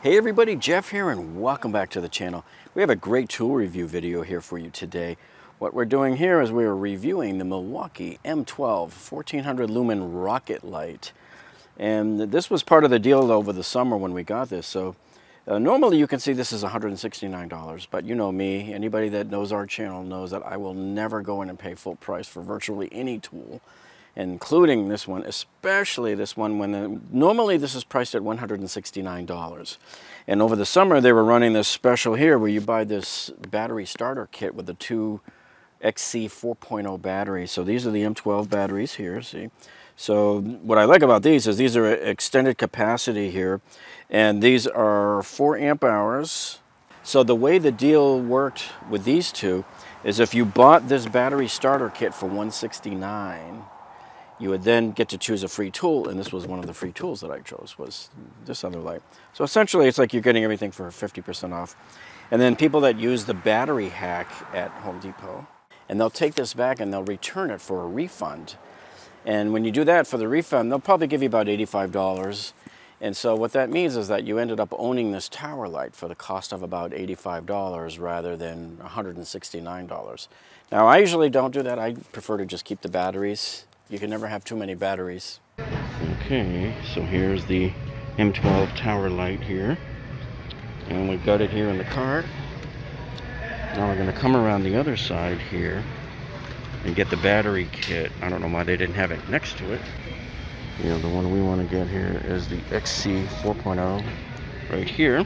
Hey everybody, Jeff here and welcome back to the channel. We have a great tool review video here for you today. What we're doing here is we're reviewing the Milwaukee M12 1400 lumen Rocket Light. And this was part of the deal over the summer when we got this. So normally you can see this is $169, but you know me, anybody that knows our channel knows that I will never go in and pay full price for virtually any tool, including this one, especially this one when normally this is priced at $169. And over the summer they were running this special here where you buy this battery starter kit with the two XC 4.0 batteries. So these are the M12 batteries here, see? So what I like about these is these are extended capacity here, and these are 4 amp hours. So the way the deal worked with these two is if you bought this battery starter kit for $169, you would then get to choose a free tool, and this was one of the free tools that I chose, was this other light. So essentially it's like you're getting everything for 50% off. And then people that use the battery hack at Home Depot, and they'll take this back and they'll return it for a refund. And when you do that for the refund, they'll probably give you about $85. And so what that means is that you ended up owning this tower light for the cost of about $85 rather than $169. Now I usually don't do that. I prefer to just keep the batteries. You can never have too many batteries. Okay, so here's the M12 Tower Light here. And we've got it here in the cart. Now we're going to come around the other side here and get the battery kit. I don't know why they didn't have it next to it. You know, the one we want to get here is the XC 4.0 right here.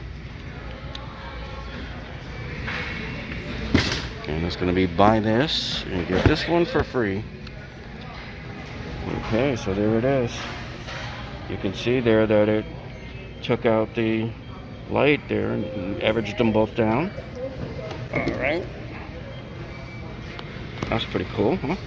And it's going to be buy this and get this one for free. Okay, so there it is. You can see there that it took out the light there and averaged them both down. Alright. That's pretty cool, huh?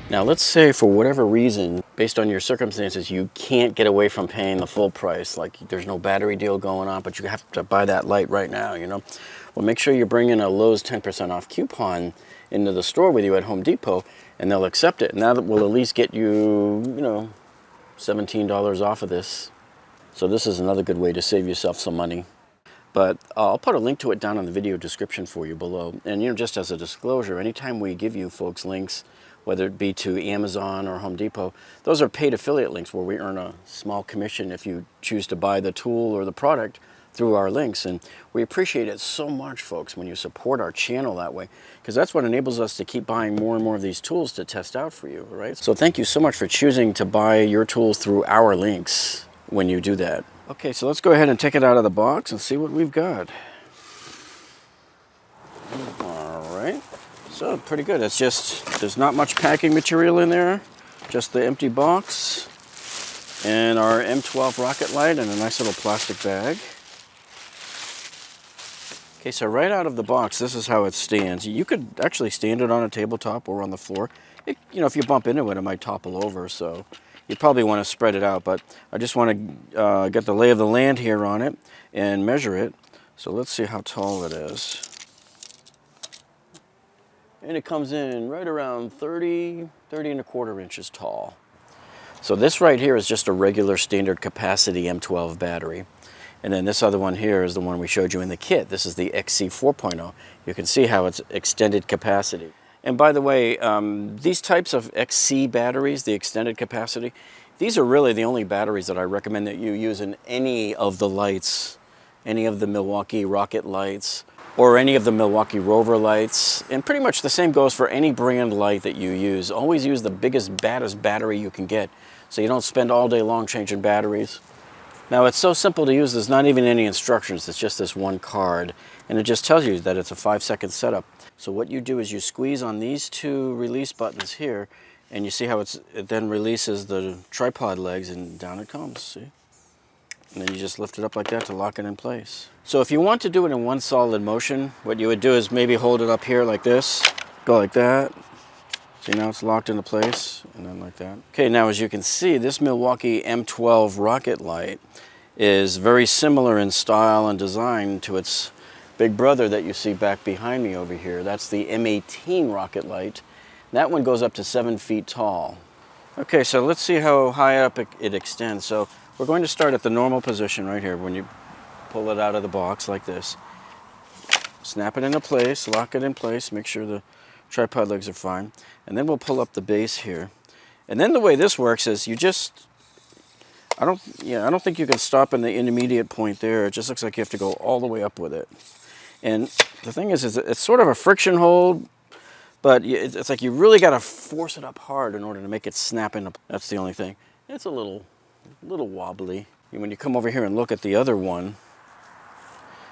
Now let's say for whatever reason, based on your circumstances, you can't get away from paying the full price. Like there's no battery deal going on, but you have to buy that light right now, you know? Well, make sure you bring in a Lowe's 10% off coupon into the store with you at Home Depot, and they'll accept it. And that will at least get you, you know, $17 off of this. So this is another good way to save yourself some money. But I'll put a link to it down in the video description for you below. And you know, just as a disclosure, anytime we give you folks links, whether it be to Amazon or Home Depot, those are paid affiliate links where we earn a small commission if you choose to buy the tool or the product through our links. And we appreciate it so much, folks, when you support our channel that way, because that's what enables us to keep buying more and more of these tools to test out for you, right? So thank you so much for choosing to buy your tools through our links when you do that. Okay, so let's go ahead and take it out of the box and see what we've got. All right, so pretty good. It's just, there's not much packing material in there, just the empty box and our M12 Rocket Light in a nice little plastic bag. Okay, so right out of the box, this is how it stands. You could actually stand it on a tabletop or on the floor. You know, if you bump into it, it might topple over, so you probably want to spread it out, but I just want to get the lay of the land here on it and measure it. So let's see how tall it is. And it comes in right around 30 and a quarter inches tall. So this right here is just a regular standard capacity M12 battery. And then this other one here is the one we showed you in the kit. This is the XC 4.0. You can see how it's extended capacity. And by the way, these types of XC batteries, the extended capacity, these are really the only batteries that I recommend that you use in any of the lights, any of the Milwaukee Rocket Lights, or any of the Milwaukee Rover lights. And pretty much the same goes for any brand light that you use. Always use the biggest, baddest battery you can get, so you don't spend all day long changing batteries. Now it's so simple to use, there's not even any instructions, it's just this one card. And it just tells you that it's a 5-second setup. So what you do is you squeeze on these two release buttons here, and you see how it then releases the tripod legs and down it comes, see? And then you just lift it up like that to lock it in place. So if you want to do it in one solid motion, what you would do is maybe hold it up here like this, go like that. See, now it's locked into place, and then like that. Okay, now as you can see, this Milwaukee M12 Rocket Light is very similar in style and design to its big brother that you see back behind me over here. That's the M18 Rocket Light. That one goes up to 7 feet tall. Okay, so let's see how high up it extends. So we're going to start at the normal position right here when you pull it out of the box like this. Snap it into place, lock it in place, make sure the tripod legs are fine. And then we'll pull up the base here. And then the way this works is you just, I don't think you can stop in the intermediate point there. It just looks like you have to go all the way up with it. And the thing is it's sort of a friction hold, but it's like you really got to force it up hard in order to make it snap into. That's the only thing. It's a little wobbly. And when you come over here and look at the other one,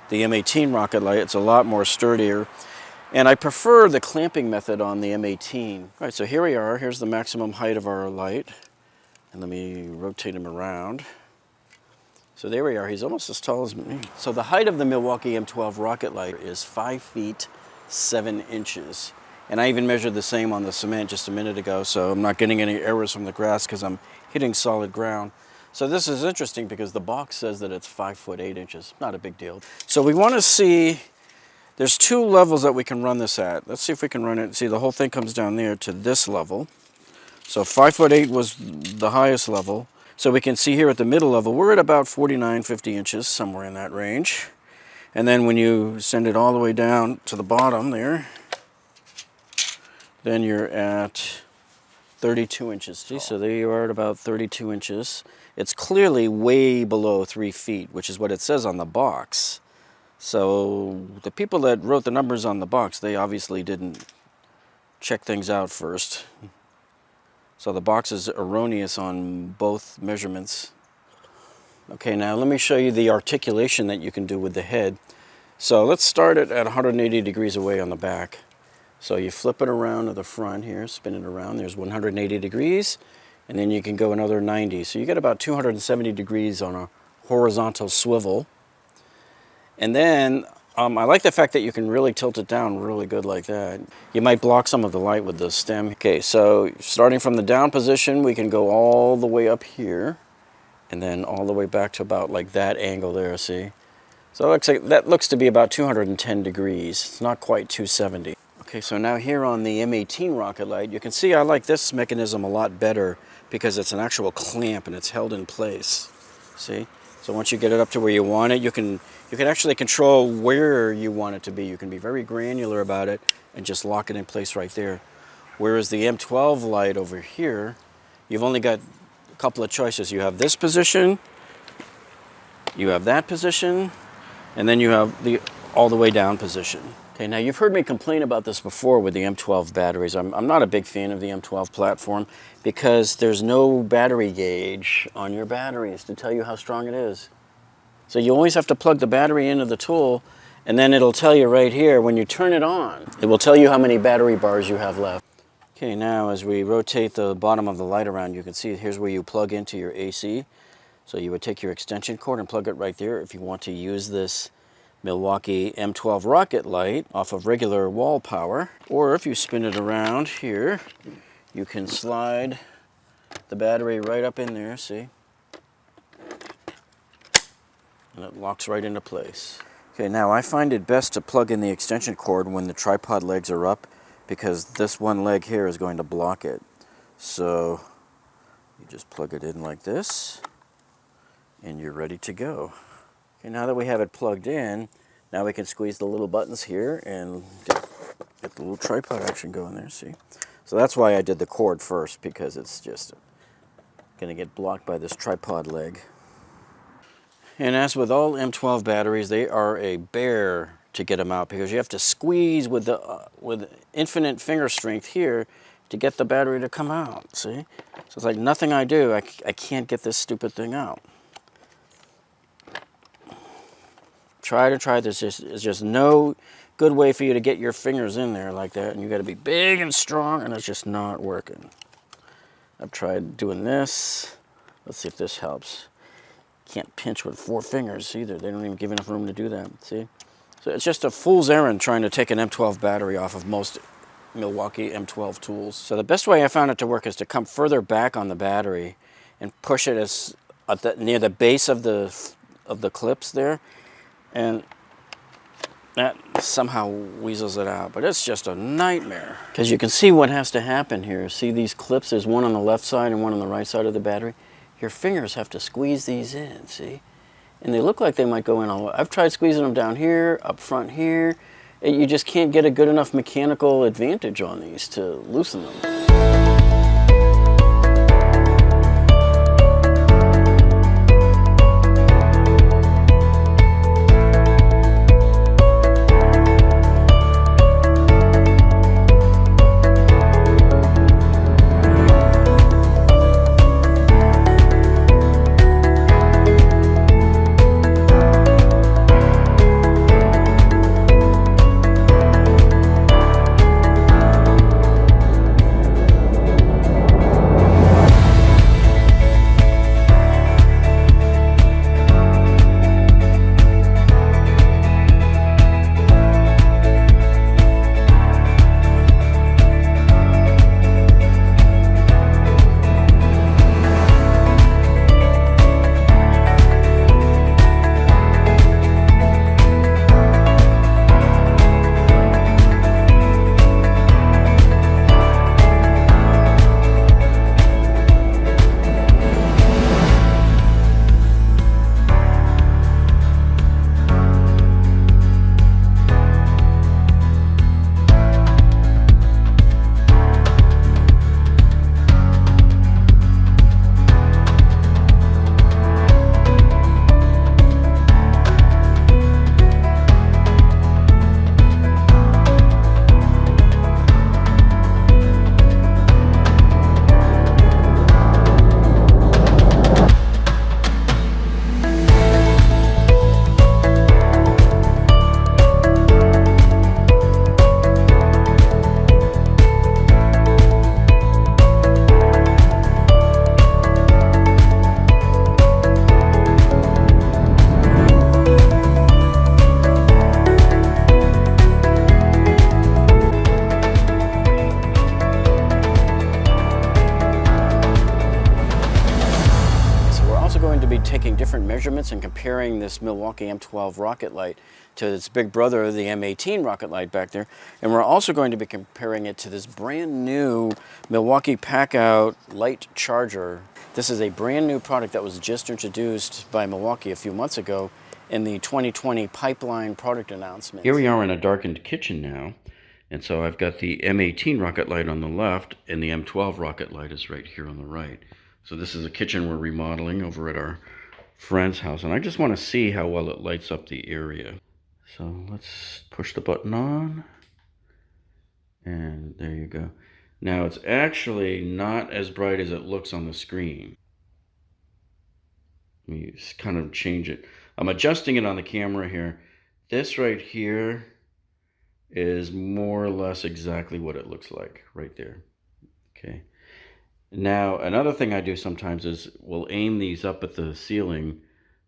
the M18 Rocket Light, it's a lot more sturdier. And I prefer the clamping method on the M18. All right, so here we are. Here's the maximum height of our light. And let me rotate him around. So there we are. He's almost as tall as me. So the height of the Milwaukee M12 Rocket Light is 5 feet 7 inches. And I even measured the same on the cement just a minute ago, so I'm not getting any errors from the grass because I'm hitting solid ground. So this is interesting because the box says that it's 5 foot 8 inches. Not a big deal. So we want to see, there's 2 levels that we can run this at. Let's see if we can run it. See, the whole thing comes down there to this level. So 5 foot 8 was the highest level. So we can see here at the middle level, we're at about 49, 50 inches, somewhere in that range. And then when you send it all the way down to the bottom there, then you're at 32 inches. See, so there you are at about 32 inches. It's clearly way below 3 feet, which is what it says on the box. So the people that wrote the numbers on the box, they obviously didn't check things out first. So the box is erroneous on both measurements. Okay, now let me show you the articulation that you can do with the head. So let's start it at 180 degrees away on the back. So you flip it around to the front here, spin it around, there's 180 degrees, and then you can go another 90. So you get about 270 degrees on a horizontal swivel. And then I like the fact that you can really tilt it down really good like that. You might block some of the light with the stem. Okay, so starting from the down position, we can go all the way up here, and then all the way back to about like that angle there, see? So it looks like, that looks to be about 210 degrees. It's not quite 270. Okay, so now here on the M18 Rocket Light, you can see I like this mechanism a lot better because it's an actual clamp and it's held in place. See? So once you get it up to where you want it, you can actually control where you want it to be. You can be very granular about it and just lock it in place right there. Whereas the M12 light over here, you've only got a couple of choices. You have this position, you have that position, and then you have the all the way down position. Okay, now you've heard me complain about this before with the M12 batteries. I'm not a big fan of the M12 platform because there's no battery gauge on your batteries to tell you how strong it is. So you always have to plug the battery into the tool, and then it'll tell you right here when you turn it on. It will tell you how many battery bars you have left. Okay, now as we rotate the bottom of the light around, you can see here's where you plug into your AC. So you would take your extension cord and plug it right there if you want to use this Milwaukee M12 Rocket Light off of regular wall power. Or if you spin it around here, you can slide the battery right up in there, see? And it locks right into place. Okay, now I find it best to plug in the extension cord when the tripod legs are up because this one leg here is going to block it. So you just plug it in like this and you're ready to go. Okay, now that we have it plugged in, now we can squeeze the little buttons here and get the little tripod action going there, see? So that's why I did the cord first, because it's just going to get blocked by this tripod leg. And as with all M12 batteries, they are a bear to get them out because you have to squeeze with infinite finger strength here to get the battery to come out, see? So it's like nothing I do, I can't get this stupid thing out. Try. There's just no good way for you to get your fingers in there like that, and you got to be big and strong, and it's just not working. I've tried doing this. Let's see if this helps. Can't pinch with 4 fingers either. They don't even give enough room to do that. See? So it's just a fool's errand trying to take an M12 battery off of most Milwaukee M12 tools. So the best way I found it to work is to come further back on the battery and push it near the base of the clips there. And that somehow weasels it out, but it's just a nightmare. Because you can see what has to happen here. See these clips? There's one on the left side and one on the right side of the battery. Your fingers have to squeeze these in, see? And they look like they might go in all. I've tried squeezing them down here, up front here. You just can't get a good enough mechanical advantage on these to loosen them. Taking different measurements and comparing this Milwaukee M12 Rocket Light to its big brother, the M18 Rocket Light back there. And we're also going to be comparing it to this brand new Milwaukee Packout light charger. This is a brand new product that was just introduced by Milwaukee a few months ago in the 2020 pipeline product announcement. Here we are in a darkened kitchen now. And so I've got the M18 Rocket Light on the left and the M12 Rocket Light is right here on the right. So this is a kitchen we're remodeling over at our friend's house, and I just want to see how well it lights up the area. So let's push the button on, and there you go. Now it's actually not as bright as it looks on the screen. Let me just kind of change it. I'm adjusting it on the camera here. This right here is more or less exactly what it looks like right there. Okay. Now, another thing I do sometimes is we'll aim these up at the ceiling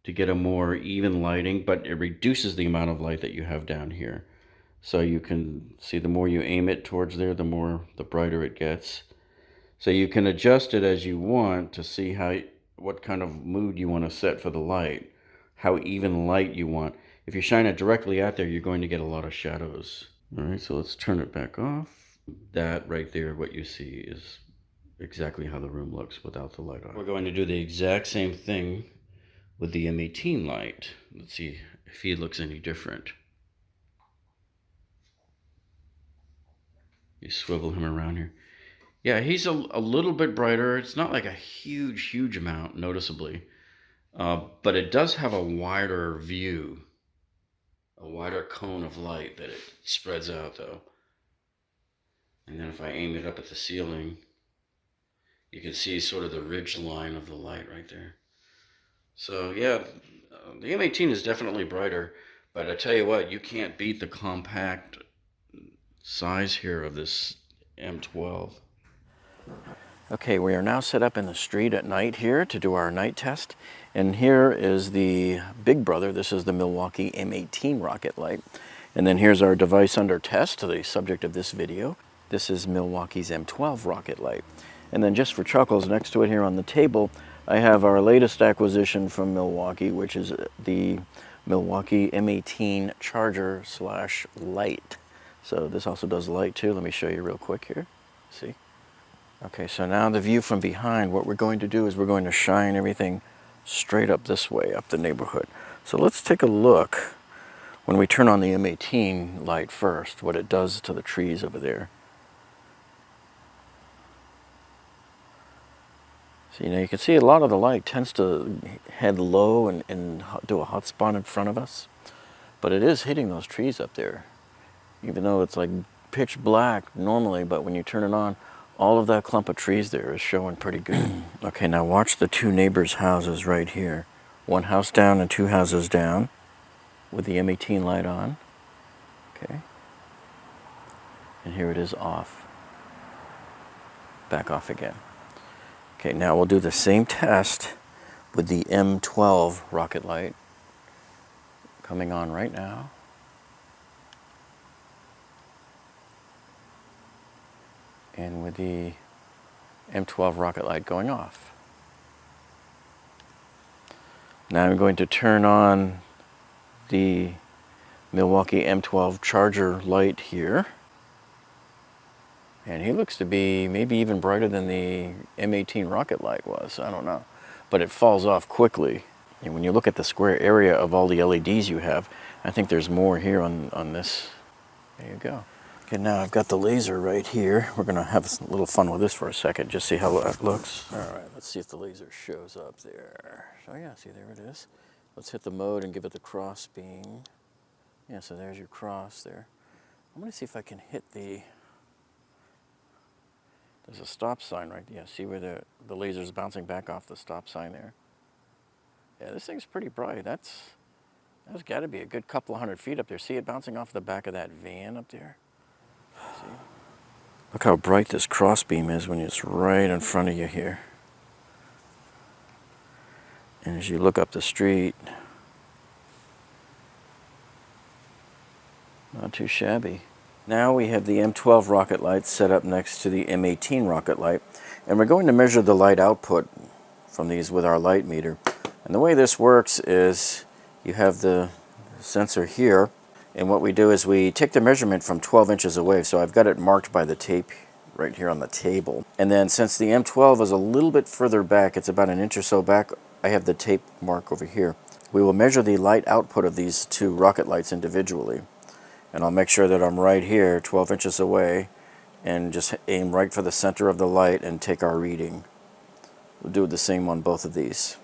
to get a more even lighting, but it reduces the amount of light that you have down here. So you can see the more you aim it towards there, the brighter it gets. So you can adjust it as you want to see what kind of mood you want to set for the light, how even light you want. If you shine it directly out there, you're going to get a lot of shadows. All right, so let's turn it back off. That right there, what you see is exactly how the room looks without the light on. We're going to do the exact same thing with the M18 light. Let's see if he looks any different. You swivel him around here. Yeah, he's a little bit brighter. It's not like a huge amount noticeably, but it does have a wider view, a wider cone of light that it spreads out though. And then if I aim it up at the ceiling, you can see sort of the ridge line of the light right there. So yeah, the M18 is definitely brighter, but I tell you what, you can't beat the compact size here of this M12. Okay, we are now set up in the street at night here to do our night test. And here is the big brother. This is the Milwaukee M18 Rocket Light. And then here's our device under test, the subject of this video. This is Milwaukee's M12 Rocket Light. And then just for chuckles, next to it here on the table, I have our latest acquisition from Milwaukee, which is the Milwaukee M18 Charger / Light. So this also does light too. Let me show you real quick here. See? Okay, so now the view from behind, what we're going to do is we're going to shine everything straight up this way, up the neighborhood. So let's take a look when we turn on the M18 light first, what it does to the trees over there. So, you can see a lot of the light tends to head low and do a hot spot in front of us. But it is hitting those trees up there. Even though it's like pitch black normally, but when you turn it on, all of that clump of trees there is showing pretty good. Okay, now watch the two neighbors' houses right here. One house down and two houses down with the M18 light on. Okay. And here it is off. Back off again. Okay, now we'll do the same test with the M12 Rocket Light. Coming on right now. And with the M12 Rocket Light going off. Now I'm going to turn on the Milwaukee M12 charger light here. And he looks to be maybe even brighter than the M18 Rocket Light was. I don't know. But it falls off quickly. And when you look at the square area of all the LEDs you have, I think there's more here on this. There you go. Okay, now I've got the laser right here. We're going to have a little fun with this for a second, just see how that looks. All right, let's see if the laser shows up there. Oh yeah, see, there it is. Let's hit the mode and give it the cross beam. Yeah, so there's your cross there. I'm going to see if I can hit the... There's a stop sign right there. Yeah, see where the laser's bouncing back off the stop sign there? Yeah, this thing's pretty bright. That's got to be a good couple of 100 feet up there. See it bouncing off the back of that van up there? See? Look how bright this crossbeam is when it's right in front of you here. And as you look up the street, not too shabby. Now we have the M12 Rocket Light set up next to the M18 Rocket Light, and we're going to measure the light output from these with our light meter. And the way this works is you have the sensor here, and what we do is we take the measurement from 12 inches away. So I've got it marked by the tape right here on the table. And then since the M12 is a little bit further back, it's about an inch or so back, I have the tape mark over here. We will measure the light output of these two rocket lights individually. And I'll make sure that I'm right here, 12 inches away, and just aim right for the center of the light and take our reading. We'll do the same on both of these.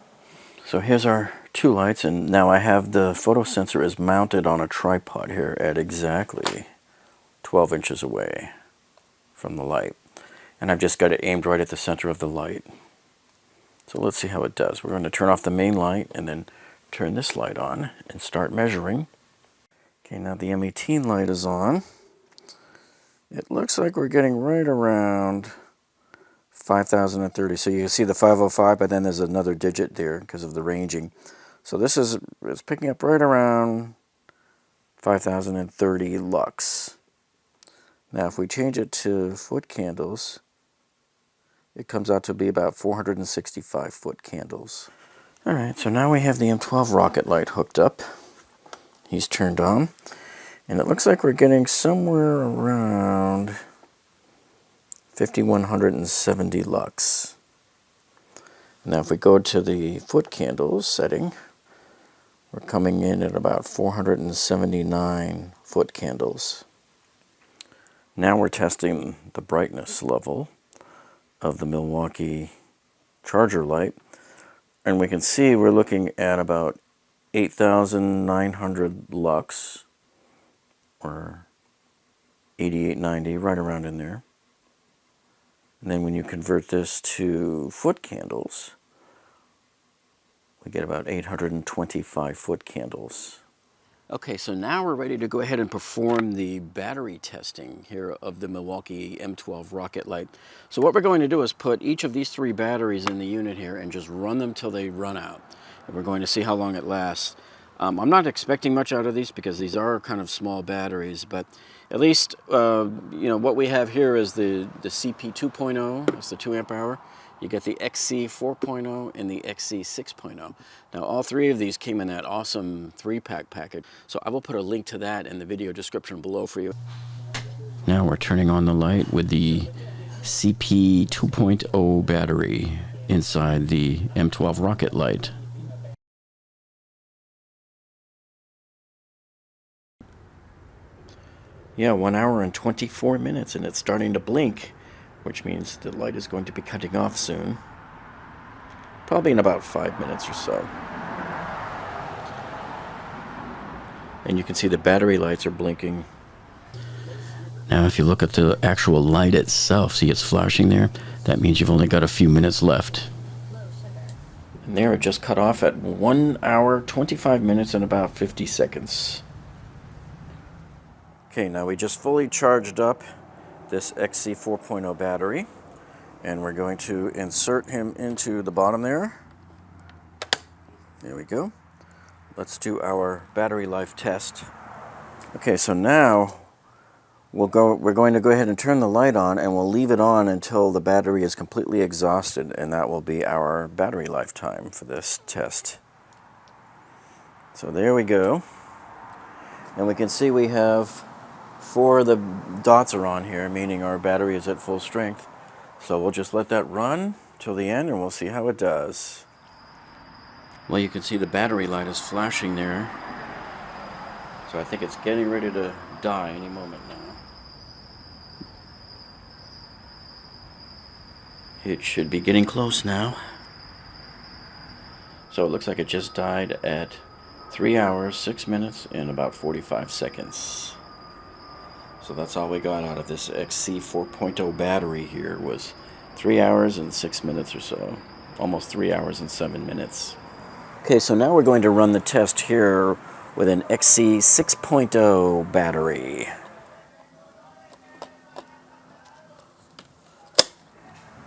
So here's our two lights, and now I have the photo sensor is mounted on a tripod here at exactly 12 inches away from the light. And I've just got it aimed right at the center of the light. So let's see how it does. We're going to turn off the main light and then turn this light on and start measuring. Okay, now the M18 light is on. It looks like we're getting right around 5,030. So you can see the 505, but then there's another digit there because of the ranging. So this is it's picking up right around 5,030 lux. Now if we change it to foot candles, it comes out to be about 465 foot candles. Alright, so now we have the M12 Rocket Light hooked up. He's turned on, and it looks like we're getting somewhere around 5,170 lux. Now if we go to the foot candles setting, we're coming in at about 479 foot candles. Now we're testing the brightness level of the Milwaukee charger light, and we can see we're looking at about 8,900 lux, or 8890, right around in there. And then when you convert this to foot candles, we get about 825 foot candles. Okay, so now we're ready to go ahead and perform the battery testing here of the Milwaukee M12 Rocket Light. So what we're going to do is put each of these three batteries in the unit here and just run them till they run out. And we're going to see how long it lasts. I'm not expecting much out of these because these are kind of small batteries, but at least what we have here is the CP 2.0, that's the 2 amp hour. You get the XC 4.0 and the XC 6.0. Now all three of these came in that awesome 3-pack package, so I will put a link to that in the video description below for you. Now we're turning on the light with the CP 2.0 battery inside the M12 Rocket Light. Yeah, 1 hour and 24 minutes, and it's starting to blink, which means the light is going to be cutting off soon. Probably in about 5 minutes or so. And you can see the battery lights are blinking. Now if you look at the actual light itself, see it's flashing there? That means you've only got a few minutes left. And there it just cut off at 1 hour, 25 minutes and about 50 seconds. Okay, now we just fully charged up this XC 4.0 battery, and we're going to insert him into the bottom there. There we go. Let's do our battery life test. Okay, so now we're going to go ahead and turn the light on, and we'll leave it on until the battery is completely exhausted, and that will be our battery lifetime for this test. So there we go. And we can see we have 4 of the dots are on here, meaning our battery is at full strength. So we'll just let that run till the end, and we'll see how it does. Well, you can see the battery light is flashing there. So I think it's getting ready to die any moment now. It should be getting close now. So it looks like it just died at 3 hours, 6 minutes, and about 45 seconds. So that's all we got out of this XC 4.0 battery here, was 3 hours and 6 minutes or so. Almost 3 hours and 7 minutes. Okay, so now we're going to run the test here with an XC 6.0 battery.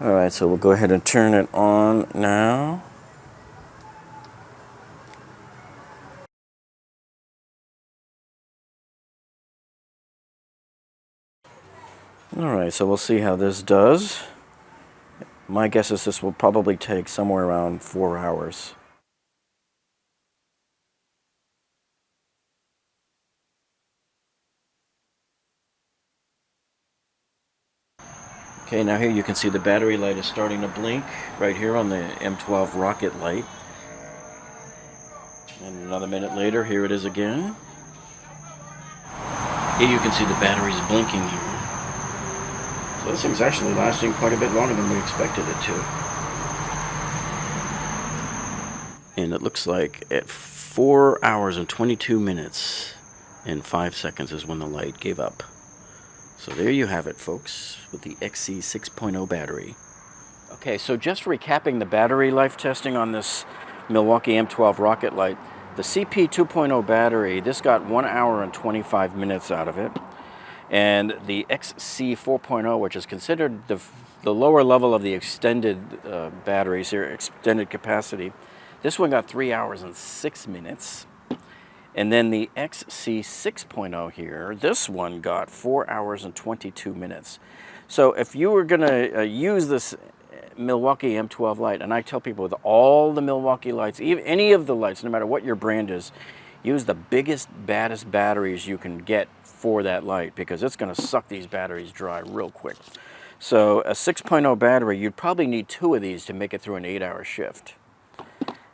Alright, so we'll go ahead and turn it on now. Alright, so we'll see how this does. My guess is this will probably take somewhere around 4 hours. Okay, now here you can see the battery light is starting to blink right here on the M12 Rocket Light. And another minute later, here it is again. Here you can see the batteries blinking here. So this thing's actually lasting quite a bit longer than we expected it to. And it looks like at 4 hours and 22 minutes and 5 seconds is when the light gave up. So there you have it, folks, with the XC 6.0 battery. Okay, so just recapping the battery life testing on this Milwaukee M12 Rocket Light. The CP 2.0 battery, this got 1 hour and 25 minutes out of it. And the XC 4.0, which is considered the lower level of the extended batteries here, extended capacity, this one got 3 hours and 6 minutes. And then the XC 6.0 here, this one got 4 hours and 22 minutes. So if you were going to use this Milwaukee M12 light, and I tell people with all the Milwaukee lights, even any of the lights, no matter what your brand is, use the biggest, baddest batteries you can get for that light, because it's going to suck these batteries dry real quick. So a 6.0 battery, you'd probably need 2 of these to make it through an 8-hour shift.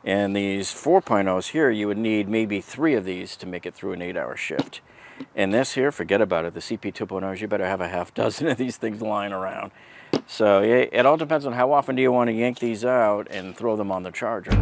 And these 4.0s here, you would need maybe 3 of these to make it through an 8-hour shift. And this here, forget about it. The CP 2.0s, you better have a half dozen of these things lying around. So yeah, it all depends on how often do you want to yank these out and throw them on the charger.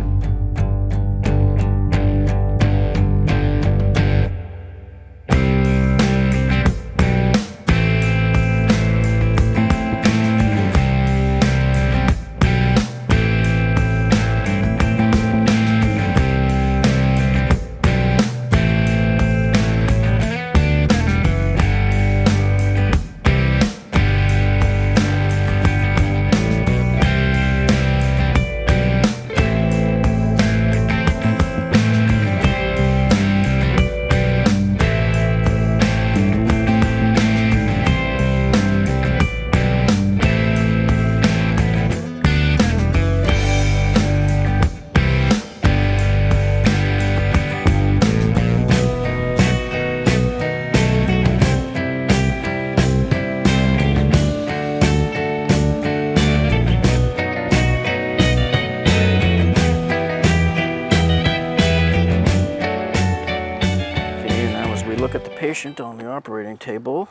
look at the patient on the operating table.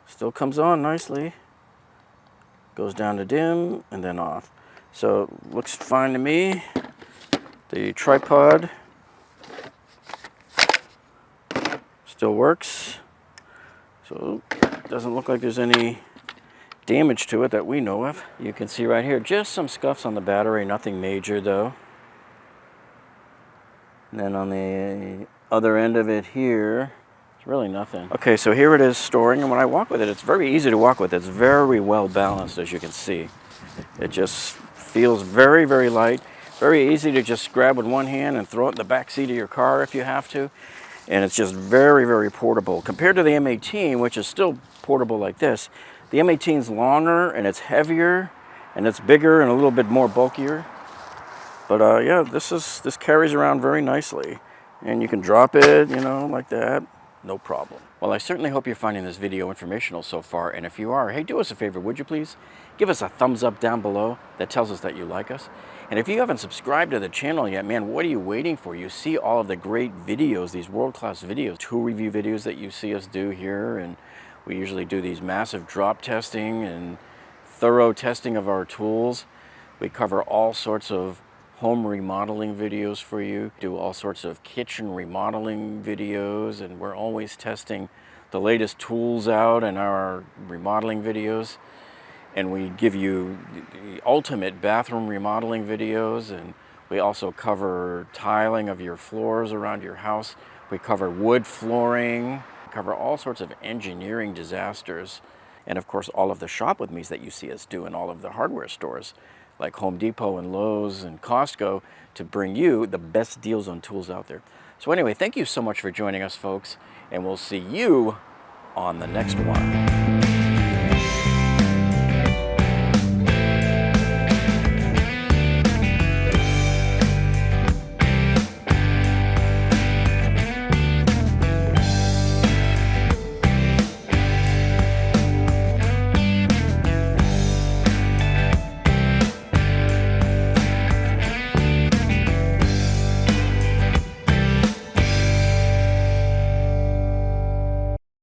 Still comes on nicely. Goes down to dim and then off. So looks fine to me. The tripod still works. So it doesn't look like there's any damage to it that we know of. You can see right here, just some scuffs on the battery, nothing major though. And then on the other end of it here, it's really nothing. Okay, so here it is storing, and when I walk with it, it's very easy to walk with. It's very well balanced, as you can see. It just feels very, very light. Very easy to just grab with one hand and throw it in the back seat of your car if you have to. And it's just very, very portable. Compared to the M18, which is still portable like this, the M18 is longer and it's heavier and it's bigger and a little bit more bulkier. But yeah, this carries around very nicely. And you can drop it, you know, like that, no problem. Well, I certainly hope you're finding this video informational so far. And if you are, hey, do us a favor, would you please? Give us a thumbs up down below. That tells us that you like us. And if you haven't subscribed to the channel yet, man, what are you waiting for? You see all of the great videos, these world-class videos, tool review videos that you see us do here. And we usually do these massive drop testing and thorough testing of our tools. We cover all sorts of home remodeling videos for you, do all sorts of kitchen remodeling videos, and we're always testing the latest tools out in our remodeling videos. And we give you the ultimate bathroom remodeling videos, and we also cover tiling of your floors around your house. We cover wood flooring, cover all sorts of engineering disasters, and of course all of the shop with me's that you see us do in all of the hardware stores like Home Depot and Lowe's and Costco to bring you the best deals on tools out there. So anyway, thank you so much for joining us, folks, and we'll see you on the next one.